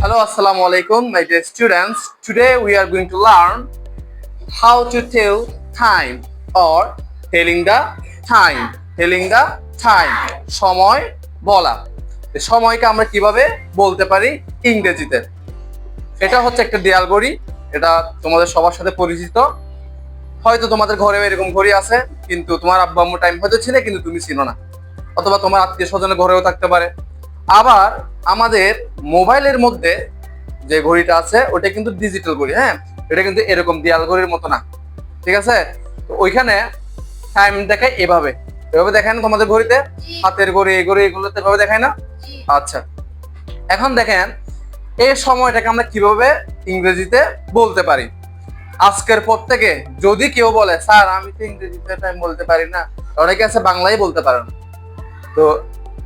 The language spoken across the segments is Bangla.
Hello, Assalamu alaikum, my dear students. Today we are going to learn how to tell time or telling the time. Telling the time. সময় বলা। সময়কে আমরা কিভাবে বলতে পারি ইংরেজিতে? এটা হচ্ছে একটা দেয়াল ঘড়ি। এটা তোমাদের সবার সাথে পরিচিত। হয়তো তোমাদের ঘরেও এরকম ঘড়ি আছে, কিন্তু তোমার আব্বু আম্মু টাইম হয়তো ছিল কিন্তু তুমি চিনো না। অথবা তোমার আত্মীয় স্বজনের ঘরেও থাকতে পারে। আবার আমাদের মোবাইলের মধ্যে যে ঘড়িটা আছে ওটা কিন্তু ডিজিটাল ঘড়ি। হ্যাঁ, এটা কিন্তু এরকম দেয়াল ঘড়ির মতো না, ঠিক আছে? তো ওইখানে টাইম দেখায় এভাবে দেখায় না তোমাদের ঘড়িতে? হাতের ঘড়ি, এই ঘড়ি, এগুলোতে এভাবে দেখায় না? আচ্ছা, এখন দেখেন এই সময়টাকে আমরা কিভাবে ইংরেজিতে বলতে পারি। আজকের পর থেকে যদি কেউ বলে স্যার আমি তো ইংরেজিতে টাইম বলতে পারি না, অনেকে আছে বাংলায় বলতে পারে না, তো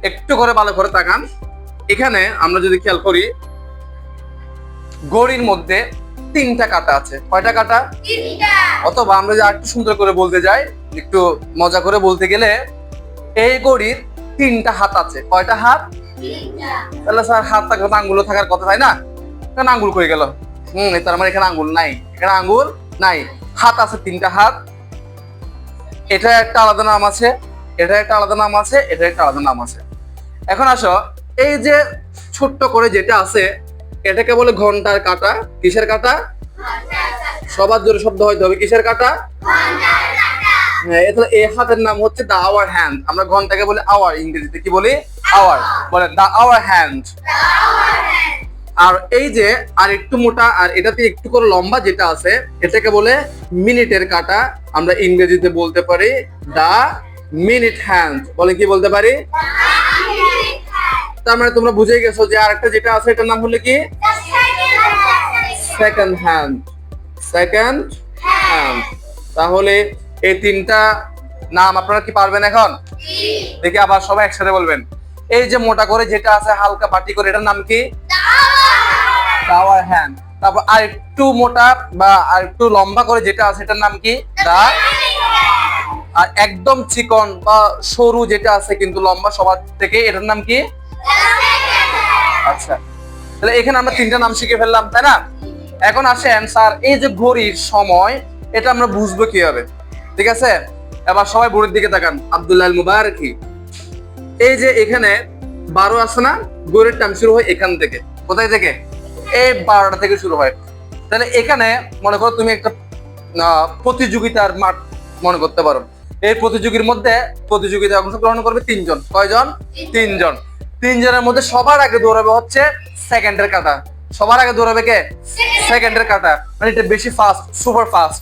একটু করে ভালো করে তাকান। এখানে আমরা যদি খেয়াল করি, ঘড়ির মধ্যে 3টা কাঁটা আছে। কয়টা কাঁটা? 3টা। অথবা আমরা যদি একটু সুন্দর করে বলতে যাই, একটু মজা করে বলতে গেলে, এই ঘড়ির 3টা হাত আছে। কয়টা হাত? 3টা। তাহলে স্যার হাত থাকলে আঙ্গুল থাকার কথা, তাই না? কেন আঙ্গুল কই গেল? তার মানে এখানে আঙ্গুল নাই, এখানে আঙ্গুল নাই, হাত আছে 3টা হাত। এটা একটা আলাদা নাম আছে, এটা একটা আলাদা নাম আছে, এটা একটা আলাদা নাম আছে। এখন আসো, এই যে ছোট্ট করে যেটা আছে এটাকে বলে ঘন্টার কাঁটা। কিসের কাঁটা? সবার জোরে শব্দ হইতে হবে, কিসের কাঁটা? হ্যাঁ, এই হাতের নাম হচ্ছে দা আওয়ার হ্যান্ড। আমরা ঘন্টাকে বলি আওয়ার, ইংরেজিতে কি বলি? আওয়ার। বলে দা আওয়ার হ্যান্ড। আর এই যে আর একটু মোটা আর এটাতে একটু করে লম্বা যেটা আছে এটাকে বলে মিনিটের কাঁটা। আমরা ইংরেজিতে বলতে পারি দা মিনিট হ্যান্ড। বলে কি বলতে পারি? তার মানে তোমরা বুঝে গেছো যে আরেকটা যেটা আছে এটার নাম হলো কি? Second hand. Second hand. তাহলে এই 3টা নাম আপনারা কি পারবেন এখন? দেখি আবার সবাই একসাথে বলবেন। এই যে মোটা করে যেটা আছে হালকা পাটি করে এটার নাম কি? Hour hand. তারপর আর একটু মোটা বা আর একটু লম্বা করে যেটা আছে এটার নাম কি? দা। আর একদম চিকন বা সরু যেটা আছে কিন্তু লম্বা সবার থেকে এটার নাম কি? আচ্ছা, তাহলে এখানে আমরা 3টা নাম শিখে ফেললাম, তাই না? এখন আসেন স্যার এই যে ঘড়ির সময় এটা আমরা বুঝবো কিভাবে? ঠিক আছে, এবার সবাই বোর্ডের দিকে তাকান। আব্দুল্লাহ মুবারকি, এই যে এখানে 12 আছে না, ঘড়ির টাইম শুরু হয় এখান থেকে। কোথায় থেকে? এই 12টা থেকে শুরু হয়। তাহলে এখানে মনে করো তুমি একটা প্রতিযোগিতার মাঠ মনে করতে পারো। এই প্রতিযোগিতায় অংশগ্রহণ করবে 3 জন। কয়জন? 3 জন। 3 জনের মধ্যে সবার আগে দৌড়াবে হচ্ছে সেকেন্ডের কাঁটা। সবার আগে দৌড়াবে কে? সেকেন্ডের কাঁটা। মানে এটা বেশি ফাস্ট, সুপার ফাস্ট।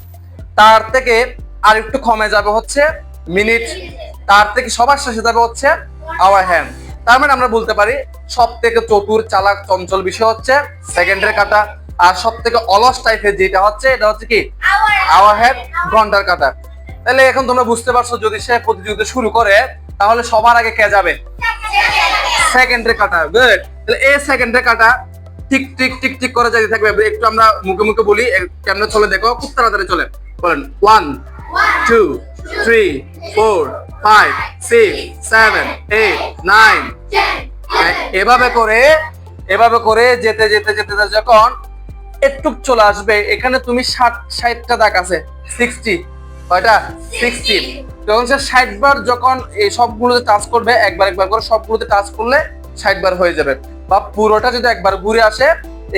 তার থেকে আর একটু কমে যাবে হচ্ছে মিনিট। তার থেকে সবার শেষে যাবে হচ্ছে আওয়ার হ্যান্ড। তার মানে আমরা বলতে পারি সব থেকে চতুর, চালাক, চঞ্চল বিষয় হচ্ছে সেকেন্ডের কাঁটা। আর সব থেকে অলস টাইপের যেটা হচ্ছে এটা হচ্ছে কি? আওয়ার হ্যান্ড, ঘন্টার কাঁটা। তাহলে এখন তোমরা বুঝতে পারছো যদি সে প্রতিযোগিতা শুরু করে তাহলে সবার আগে কে যাবে? সেকেন্ডের কাঁটা। গুড। তাহলে এই সেকেন্ডের কাঁটা টিক টিক টিক টিক করে যেতে থাকবে। একটু আমরা মুখে মুখে বলি, কেমনে চলে দেখো, খুব তাড়াতাড়ি চলে। বলেন 1 2 3 4 5 6 7 8 9 এভাবে করে যেতে যেতে যেতে যখন একটু চলে আসবে এখানে তুমি 60টা দাগ আছে, 60। কয়টা? 60। যখন সে 60 বার যখন এই সবগুলোতে টাচ করবে, একবার করে সবগুলোতে টাচ করলে 60 বার হয়ে যাবে। বা পুরোটা যদি একবার ঘুরে আসে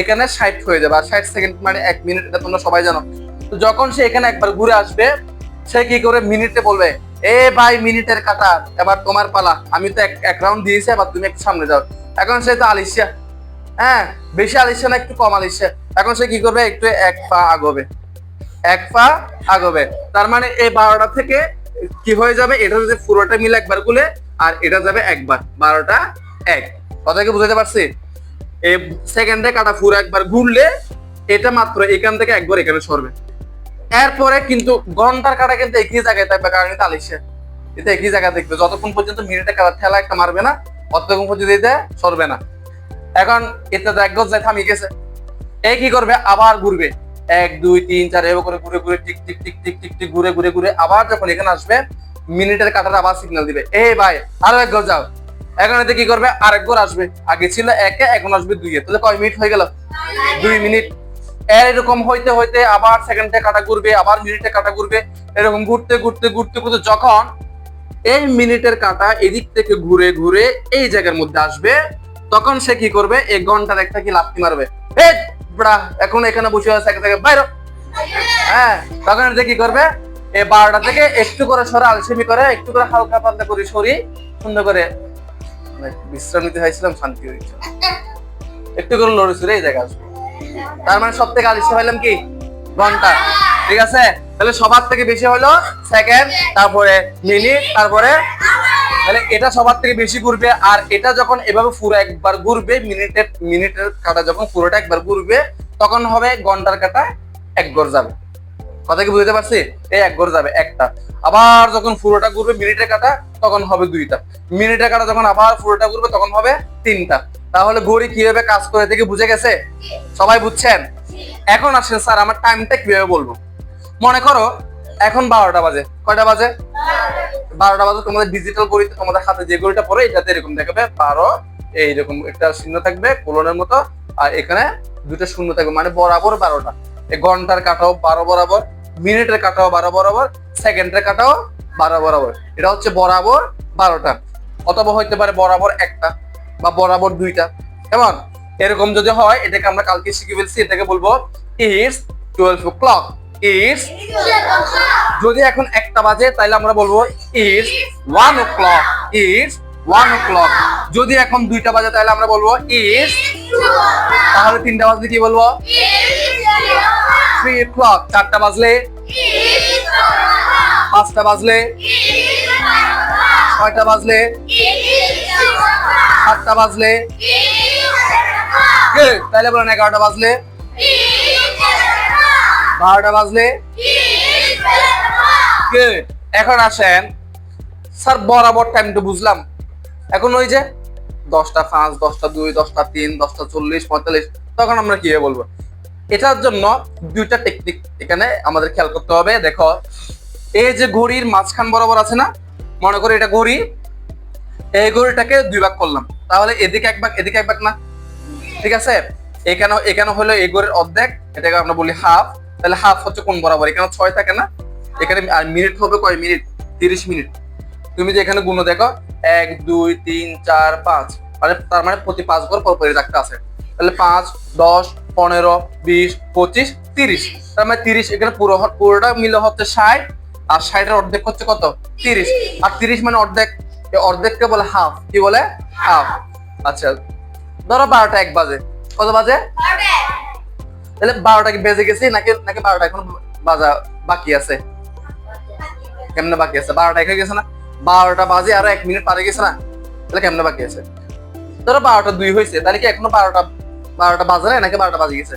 এখানে 60 হয়ে যাবে। আর 60 সেকেন্ড মানে 1 মিনিট, এটা তোমরা সবাই জানো। তো যখন সে এখানে একবার ঘুরে আসবে সে কি করে মিনিটে বলবে, এ ভাই মিনিটের কাঁটা এবার তোমার পালা, আমি তো এক রাউন্ড দিয়েছি, এবার তুমি একটু সামনে যাও। এখন সে তো আলিশা, হ্যাঁ, বেশি আলিশা না, একটু কম আলিশা। এখন সে কি করবে? একটু 1 পা আগবে, 1 পা আগবে। তার মানে এই 12টা থেকে কি হয়ে যাবে? এটা যদি পুরোটা মিলে একবার গুলে আর এটা যাবে একবার, 12টা 1। কথা কি বুঝাতে পারছি? এই সেকেন্ডে কাটা পুরো একবার ঘুরলে এটা মাত্র এখান থেকে একবার এখানে সরবে। এরপরে কিন্তু ঘন্টার কাটা কিন্তু একই জায়গায় থাকবে, কারণ এটা আলিশা, এটা একই জায়গায় দেখবে। যতক্ষণ পর্যন্ত মিনিটে কাটা ঠেলা একটা মারবে না ততক্ষণ পর্যন্ত এটা সরবে না। এখন এটা এক গজ যায় থামিয়ে গেছে, এই কি করবে? আবার ঘুরবে 1 2 3 4 এভাবে করে ঘুরে ঘুরে tick tick tick tick tick tick ঘুরে ঘুরে ঘুরে আবার যখন এখানে আসবে মিনিটের কাটাটা আবার সিগন্যাল দিবে, এই ভাই আরো 1 গজ যাও, এখন এতে কি করবে, আরেক ঘর আসবে, আগে ছিল একে এখন আসবে দুইয়ে, তাহলে কয় মিনিট হয়ে গেল, 2 মিনিট। এরকম হইতে হইতে আবার সেকেন্ডে কাটা ঘুরবে, আবার মিনিটে কাটা ঘুরবে, এরকম ঘুরতে ঘুরতে ঘুরতে ঘুরতে যখন এই মিনিটের কাটা এদিক থেকে ঘুরে ঘুরে এই জায়গার মধ্যে আসবে, তখন সে কি করবে, এক ঘন্টার একটা কি লাথি মারবে, এই বড়া এখন এখানে বসে আছে এক থেকে বাইরে। হ্যাঁ, তখন এটা কি করবে, এই 12টা থেকে একটু করে সরে আলসেমি করে, একটু করে হালকা পাতলা করে সরি, সুন্দর করে বিশ্রাম নিতে হয়েছিলাম, শান্তি হয়েছে, একটু করে লড়ে সরে এই জায়গায় আসবে। তার মানে সব থেকে আলসে হইলাম কি, ঘন্টা। ঠিক আছে, তাহলে সবার থেকে বেশি হলো সেকেন্ড, তারপরে মিনিট, তারপরে তাহলে এটা সবার থেকে বেশি ঘুরবে। আর এটা যখন এভাবে পুরো একবার ঘুরবে, মিনিটের কাটা যখন পুরোটা একবার ঘুরবে, তখন হবে ঘন্টার কাটা এক ঘর যাবে। কথা কি বুঝতে পারছি, এই এক ঘর যাবে একটা। আবার যখন পুরোটা ঘুরবে মিনিটের কাটা, তখন হবে 2টা। মিনিটের কাটা যখন আবার পুরোটা ঘুরবে, তখন হবে 3টা। তাহলে ঘড়ি কিভাবে কাজ করে থেকে বুঝে গেছে, সবাই বুঝছেন? এখন আসেন স্যার আমার টাইমটা কিভাবে বলবো। মনে করো এখন 12টা বাজে, কয়টা বাজে, 12টা বাজে। তোমাদের ডিজিটাল ঘড়িতে তোমাদের হাতে যে ঘড়িটা পড়ে এটাতে এরকম দেখাবে 12, এইরকম একটা চিহ্ন থাকবে কোলনের মতো, আর এখানে 2টা শূন্য থাকবে, মানে বরাবর 12টা। এই ঘন্টার কাটাও 12 বরাবর, মিনিটের কাটাও 12 বরাবর, সেকেন্ডের কাটাও 12 বরাবর। এটা হচ্ছে বরাবর 12টা, অথবা হইতে পারে বরাবর 1টা বা বরাবর 2টা। কেমন, এরকম যদি হয় এটাকে আমরা কালকে শিখে ফেলছি, এটাকে বলবো ইটস 12 o'clock। ইটস, যদি এখন 1টা বাজে তাহলে আমরা বলবো ইটস 1 o'clock। It's 1 o'clock। যদি এখন 2টা বাজে তাহলে আমরা বলবো ইটস, তাহলে 3টা বাজলে কি বলবো, 3 o'clock। 4টা বাজলে, 5টা বাজলে, 6টা বাজলে, 7টা বাজলে, তাহলে বলেন 11টা বাজলে, 12টা বাজলে। এখন আসেন স্যার বরাবর টাইম তো বুঝলাম, এখন ওই যে 10টা 5, 10টা 2, 10টা 3, 10টা 40, 45, তখন আমরা কি বলবো। এটার জন্য 2টা টেকনিক এখানে আমাদের খেয়াল করতে হবে। দেখো এই যে ঘড়ির মাঝখান বরাবর আছে না, মনে করো এটা ঘড়ি, এই ঘড়িটাকে 2 ভাগ করলাম, তাহলে এদিকে 1 ভাগ এদিকে 1 ভাগ না, ঠিক আছে। এখানে হলো এই ঘড়ির অর্ধেক, এটাকে আমরা বলি হাফ। তাহলে হাফ হচ্ছে কোন বরাবর, এখানে 6 থাকে না, এখানে আর মিনিট হবে কয় মিনিট, 30 মিনিট। তুমি যে এখানে গুণ দেখো 1 2 3 4 5, মানে তার মানে প্রতি 5 ঘর পরপরই রাখতে আছে। তাহলে 5 10 15 20 25 30, তার মানে 30। এখানে পুরোটা মিলে হচ্ছে 60, আর 60-এর অর্ধেক হচ্ছে কত, 30। আর 30 মানে অর্ধেক, এই অর্ধেককে বলে হাফ। কি বলে, হাফ। আচ্ছা ধরো 12টা 1 বাজে, কত বাজে, তাহলে 12টা কি বেজে গেছে নাকি 12টা এখন বাজা বাকি আছে, কেমনে বাকি আছে, 12টা এখানে গেছে না, 12টা বাজে আরো 1 মিনিট পারে গেছে না, তাহলে কেমনে বাকি আছে। ধরো 12টা 2 হয়েছে, তাহলে কি এখনো 12টা বাজে না নাকি 12টা বাজে গেছে,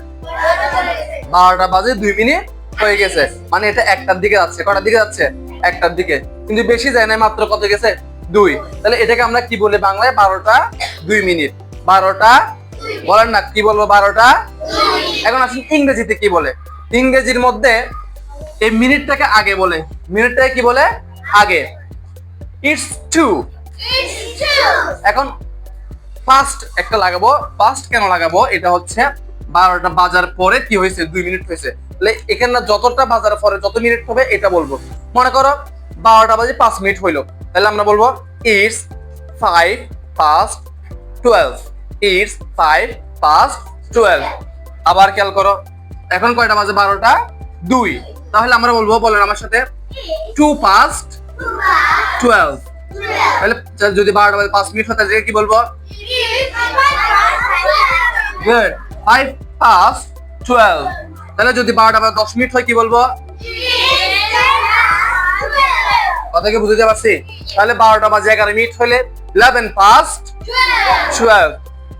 12টা বাজে 2 মিনিট হয়ে গেছে, মানে এটা 1টার দিকে যাচ্ছে। কটার দিকে যাচ্ছে, 1টার দিকে, কিন্তু বেশি যায় না, মাত্র কত গেছে, 2। তাহলে এটাকে আমরা কি বলি বাংলায়, 12টা 2 মিনিট। 12টা বলেন না, কি বলবো, 12টা। এখন আসুন ইংরেজিতে কি বলে। ইংরেজির মধ্যে এই মিনিটটাকে আগে বলে, মিনিটটাকে কি বলে, আগে। ইটস 2। এখন ফার্স্ট একটা লাগাবো, ফার্স্ট কেন লাগাবো, এটা হচ্ছে 12টা বাজার পরে কি হয়েছে, 2 মিনিট হয়েছে। তাহলে এখানে যতটা বাজার পরে যত মিনিট হবে এটা বলবো। মনে করো 12টা বাজে 5 মিনিট হইলো, তাহলে আমরা বলবো ইটস 5 past 12। It's 5 past 12। আবার খেয়াল করো এখন কয়টা বাজে, 12টা 2, তাহলে আমরা বলবো, বলেন আমার সাথে, 2 past 12। তাহলে যদি 12টা বাজে 5 মিনিট হয় তাহলে কি বলবো, গুড, 5 past 12। তাহলে যদি 12টা বাজে 10 মিনিট হয় কি বলবো, কথা কি বুঝতে পারছি। তাহলে 12টা বাজে 11 মিনিট হলে 11 past 12।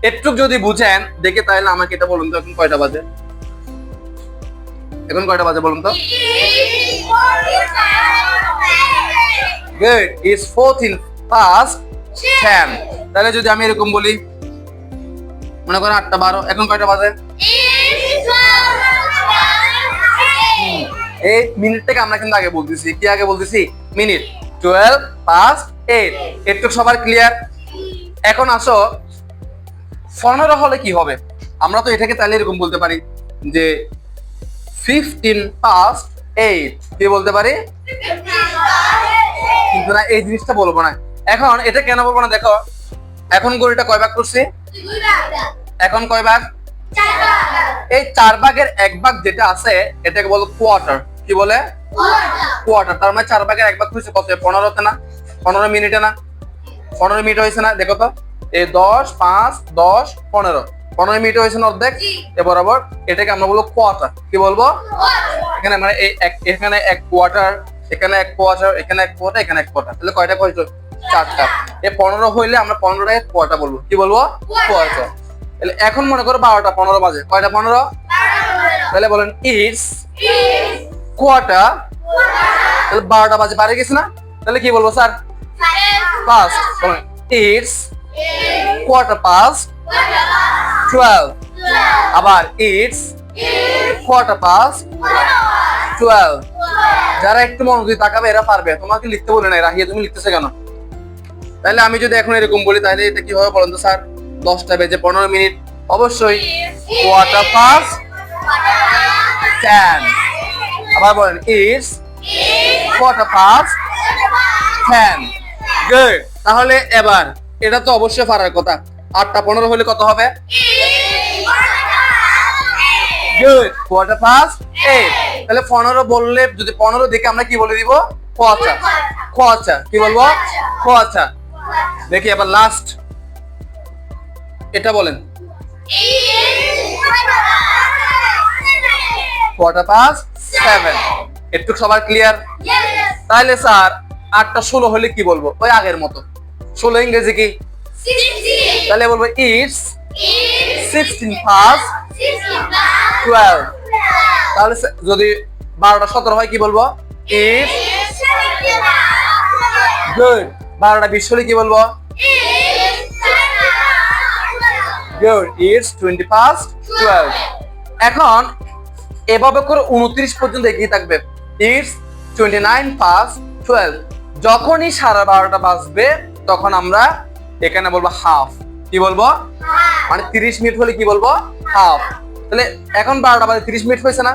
একটু যদি বুঝেন দেখে তাহলে আমাকে এটা বলুন তো, এখন কয়টা বাজে, এখন কয়টা বাজে বলুন তো। Good, it's 14 past 10। তাহলে যদি আমি এরকম বলি, মনে করেন 8টা 12, এখন কয়টা বাজে, এই মিনিটটাকে আমরা কিন্তু আগে বলতেছি, কি আগে বলতেছি, মিনিট। 12 past 8। একটু সবার ক্লিয়ার। এখন আসো 15 হলে কি হবে? আমরা তো এটাকে তাহলে এরকম বলতে পারি যে 15 past 8, কি বলতে পারি? কিন্তু না, এই জিনিসটা বলবো না। এখন এটা কেন বলবো না দেখো, এখন ঘড়িটা কয় ভাগ করছি? এখন কয় ভাগ? এই 4 ভাগের 1 ভাগ যেটা আছে এটাকে বলো কোয়ার্টার। কি বলে? কোয়ার্টার। তার মানে 4 ভাগের 1 ভাগ হয়েছে কত? 15তে না? 15 মিনিটে না? 15 মিনিট হয়েছে না? দেখো তো, এই 10 5 10 15 মিনিট হয়েছে না অর্ধেক? এ বরাবর এটাকে আমরা বলবো কোয়ার্টার। কি বলবো? এখানে মানে এখানে 1 কোয়ার্টার, এখানে 1 কোয়ার্টার, এখানে 1 কোয়ার্টার, এখানে 1 কোয়ার্টার, তাহলে কয়টা হইলো? 4টা। এই 15 হইলে আমরা 15টাকে কোয়ার্টার বলবো। কি বলবো? কোয়ার্টার। তাহলে এখন মনে করো 12টা 15 বাজে। কয়টা 15? তাহলে বলেন ইটস কোয়ার্টার। তাহলে 12টা বাজে, পারে গেছে না? তাহলে কি বলবো স্যার? পাস্ট। বলেন ইটস কোয়ার্টার পাস্ট 12। আবার ইটস কোয়ার্টার পাস্ট 12। যারা একটু মনোযোগ দিয়ে তাকাবে এরা পারবে। তোমাকে লিখতে বলে না, রাহিয়া তুমি লিখতেছে কেন? তাহলে আমি যদি এখন এরকম বলি তাহলে এটা কি হবে বলেন তো স্যার? 10টা বেজে 15 মিনিট। অবশ্যই কোয়ার্টার পাস্ট 10। আবার বলেন ইটস কোয়ার্টার পাস্ট 10। গুড। তাহলে এবার এটা তো অবশ্যই পারার কথা। 8টা 15 হলে কত হবে? গুড। Quarter past 8। তাহলে 15 বললে যদি 15 দেখে আমরা কি বলে দিব? কোয়ার্টার। কোয়ার্টার। কি বলবো? কোয়ার্টার। দেখি এবার লাস্ট এটা বলেন। Quarter past 7। একটু সবার ক্লিয়ার? তাহলে স্যার 8টা 16 হলে কি বলবো? ওই আগের মতো। 16 ইংরেজি কি? তাহলে বলবো ইটস 16 past 12। তাহলে যদি 12টা 17 হয় কি বলবো? It's good. 12টা 20 হলে কি বলবো? গুড। It's 20 past 12। এখন এভাবে করে 29 পর্যন্ত এগিয়ে থাকবে। It's 29 past 12। যখনই 12:30 বাজবে তখন আমরা এখানে বলবো হাফ। কি বলবো? মানে 30 মিনিট হলে কি বলবো? হাফ। তাহলে এখন 12টা বাজে 30 মিনিট হয়েছে না?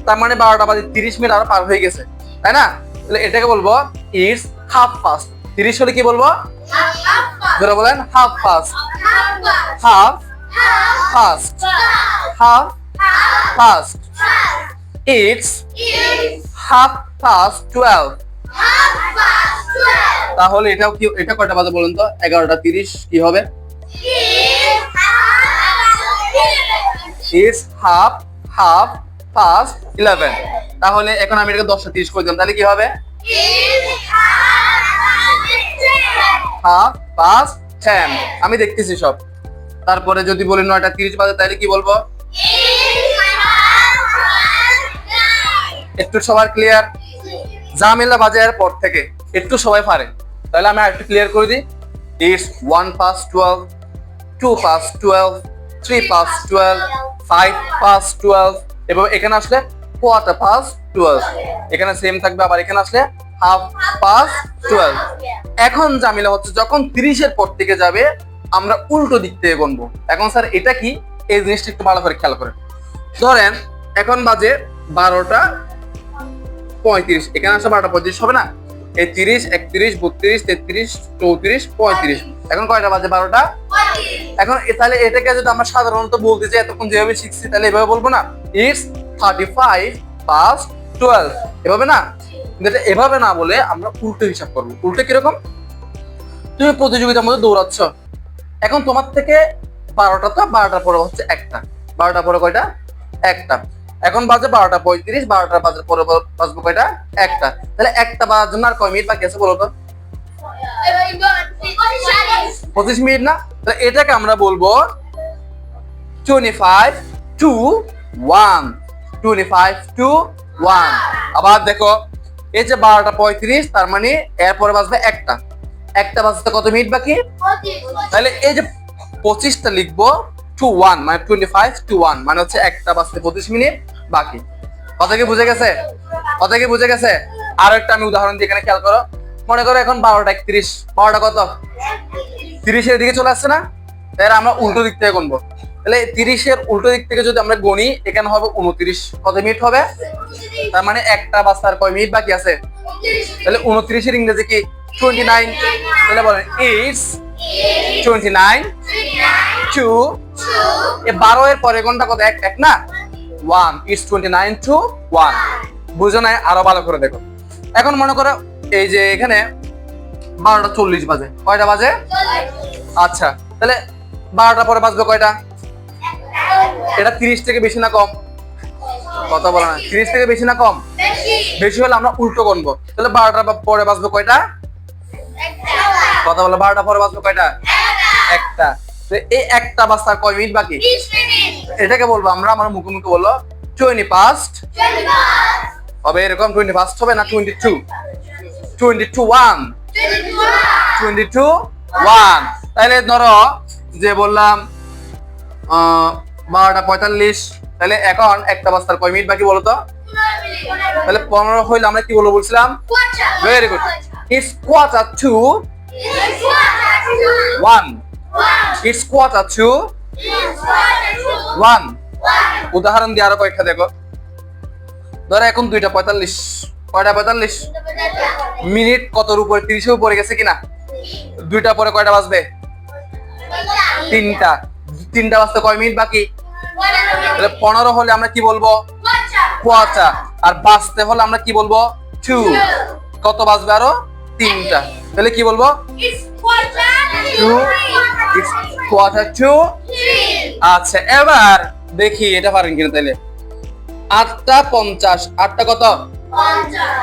তার মানে 12টা বাজে 30 মিনিট আরো পার হয়ে গেছে, তাই না? তাহলে এটাকে বলবো ইটস হাফ পাস্ট। 30 হলে কি বলবো? ধরে বলেন half past. Half past. Half past. It's half past 12। তাহলে এটাও কি? এটা কয়টা বাজে বলেন তো? 11টা 30 কি হবে? It's half past 11। তাহলে এখন আমি এটাকে 10টা 30 করে দিলাম, তাহলে কি হবে? Half past 10। আমি দেখতেছি সব। তারপরে যদি বলি 9টা 30 বাজে তাহলে কি বলবো? একটু সবার ক্লিয়ার? জামিলা বাজারের পর থেকে একটু সবাই পারে। তাহলে আমি আরেকটু ক্লিয়ার করে দিই। It's 1 past 12, 2 past 12, 3 past 12, 5 past 12। এবং এখানে আসলে কোয়ার্টার পাস্ট 12। এখানে সেম থাকবে। আবার এখানে আসলে হাফ পাস্ট 12। এখন জামিলা হচ্ছে যখন 30-এর পর থেকে যাবে আমরা উল্টো দিক থেকে গুনবো। এখন স্যার এটা কি? এই জিনিসটা একটু ভালো করে খেয়াল করেন। ধরেন এখন বাজে 12টা 35। এখানে আসলে 12টা 35 হবে না? এই 30 31 32 33 34 35। এখন কয়টা বাজে? 12টা। এখন তাহলে এটাকে যদি আমরা সাধারণত বলতে চাই এতক্ষণ যেভাবে শিখছি তাহলে এভাবে বলবো না? It's 35 past 12। এভাবে না? কিন্তু এভাবে না বলে আমরা উল্টো হিসাব করবো। উল্টো কিরকম? তুমি প্রতিযোগিতার মধ্যে দৌড়াচ্ছ। এখন তোমার থেকে 12টা তো 12টার পরে হচ্ছে একটা। 12টার পরে কয়টা? একটা। এখন বাজে 12টা 35। 12টার বাজে পরে বাজবে কয়টা? একটা। তাহলে একটা বাজার জন্য আর কয় মিনিট বাকি আছে বলো তো? 25 মিনিট না? তাহলে এটাকে আমরা বলবো 25 to 1। 25 to 1। আবার দেখো এই যে 12টা 35 তার মানে এরপরে বাজবে একটা। একটা বাজতে কত মিনিট বাকি? তাহলে এই যে 25টা লিখবো to 1 মানে 25 to 1 মানে হচ্ছে একটা বাজতে 25 মিনিট বাকি। কথা কি বুঝে গেছে? কথা কি বুঝে গেছে? আর একটা আমি উদাহরণ দিয়ে এখানে খেয়াল করো। মনে করো এখন 12টা 31। 12টা কত? 30-এর দিকে চলে আসছে না, তাহলে আমরা উল্টো দিক থেকে গুনবো। তাহলে 30-এর উল্টো দিক থেকে যদি আমরা গণি, এখানে হবে 29। কত মিনিট হবে? তার মানে একটা বাচ্চার কয় মিনিট বাকি আছে? তাহলে 29-এর ইংরেজি কি? 29। তাহলে বলেন ইটস 29 টু, এ 12 এর পরে কোনটা কত? এক না, 1। It's 29 to 1। বুঝো না? আরো ভালো করে দেখো। এখন মনে করো এই যে এখানে 12:40 বাজে। কয়টা বাজে? আচ্ছা, তাহলে 12টার পরে বাজবে কয়টা? এটা 30 থেকে বেশি না কম? কথা বলো না। 30 থেকে বেশি না কম? বেশি হলে আমরা উল্টো গুনবো। তাহলে 12টার পরে বাজবে কয়টা? কথা বলো, 12টার পরে বাজবে কয়টা? একটা। তো এই একটা বাজতার কয় মিনিট বাকি? এটাকে বলবো আমরা, আমার মুখে মুখে বললো 20 past। হবে এরকম 20 past হবে না 22? 22 1 22 1। তাহলে ধরো যে বললাম 12:45, তাহলে এখন একটা বাজতার কয় মিনিট বাকি বলো তো? তাহলে 15 হইলে আমরা কি বলবো বলছিলাম? Very good. It's quarter to 1। It's quarter to 1। উদাহরণ দিয়ে আরো কয়েকটা দেখো। ধরো এখন 2:45। কয়টা 45? মিনিট কতর উপরে? 30-এর উপরে গেছে কিনা? 2টা পরে কয়টা বাজবে? 3টা। 3টা বাজতে কয় মিনিট বাকি? তাহলে 15 হলে আমরা কি বলবো? কোয়ার্টার। আর বাজতে হলে আমরা কি বলবো? 2। কত বাজবে আরো? 3টা। তাহলে কি বলবো? 2। It's quarter to। আচ্ছা, এবার দেখি এটা পারেন কিনা। তাহলে 8:50। 8টা কত?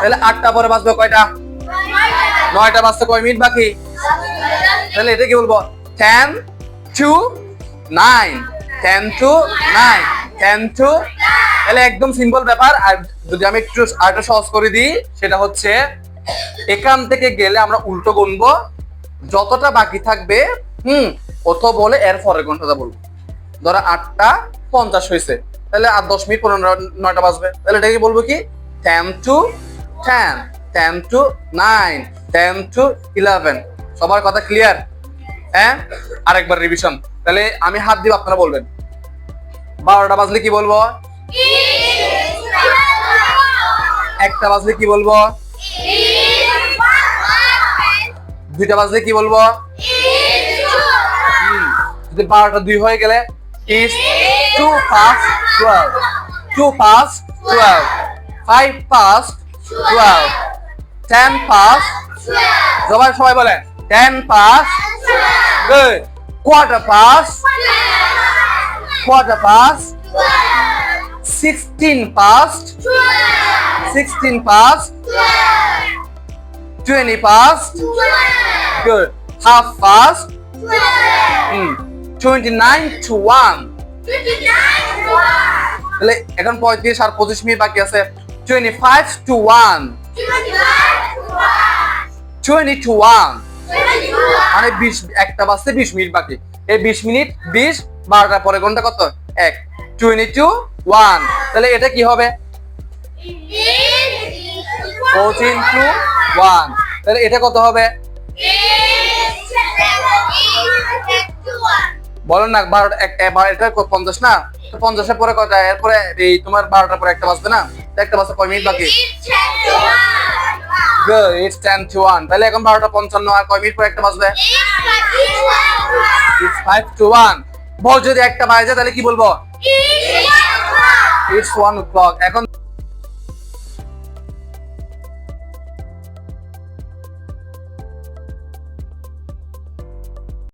তাহলে 8টা পরে বাজবে কয়টা? 9টা বাজতে কয় মিনিট বাকি? তাহলে এটা কি বলবো? 10 to 9। 10 to 9। 10 to। তাহলে একদম সিম্পল ব্যাপার। আর যদি আমি একটু আরেকটা সহজ করে দিই, সেটা হচ্ছে এখান থেকে গেলে আমরা উল্টো গুনবো, যতটা বাকি থাকবে অত বলে এর পরের ঘন্টাটা বলবো। ধরো 8:50 হয়েছে, তাহলে আর 10 মিনিট 9টা বাজবে। তাহলে এটাকে বলবো কি? 10 to 10, 10 to 9, 10 to 11। সবার কথা ক্লিয়ার? হ্যাঁ, আরেকবার রিভিশন। তাহলে আমি হাত দিব, আপনারা বলবেন। 12টা বাজলে কি বলবো? 1টা বাজলে কি বলবো? 2টা বাজলে কি বলবো? যদি 12টা 2 হয়ে গেলে is 2 past 12, 2 past 12, 5 past 12, 10 past। সবাই বলে 10 past। Good. Quarter past, quarter past, 16 past, 16 past, 20 past। Good. Half past, 29 to 1। তাহলে এখন 35 আর 25 মিনিট বাকি আছে। 25 to 1, 20 to 1। মানে 20, একটা বাজতে 20 মিনিট বাকি। এই 20 মিনিট 20, 12টার পরে ঘন্টা কত? 1। 20 to 1। তাহলে এটা কি হবে? 14 to 1। তাহলে এটা কত হবে? বলেন না। 12টা এটা 50 না? তো 50-এর পরে কয়টা? এরপরে এই তোমার 12টার পরে একটা বাজবে না? একটা বাজতে কয় মিনিট বাকি? Good. It's 10 to 1। তাহলে এখন 12:55 আর কয় মিনিট পরে একটা বাজবে? It's 5 to 1। বল যদি একটা বাজে তাহলে কি বলবো? It's 1 o'clock। এখন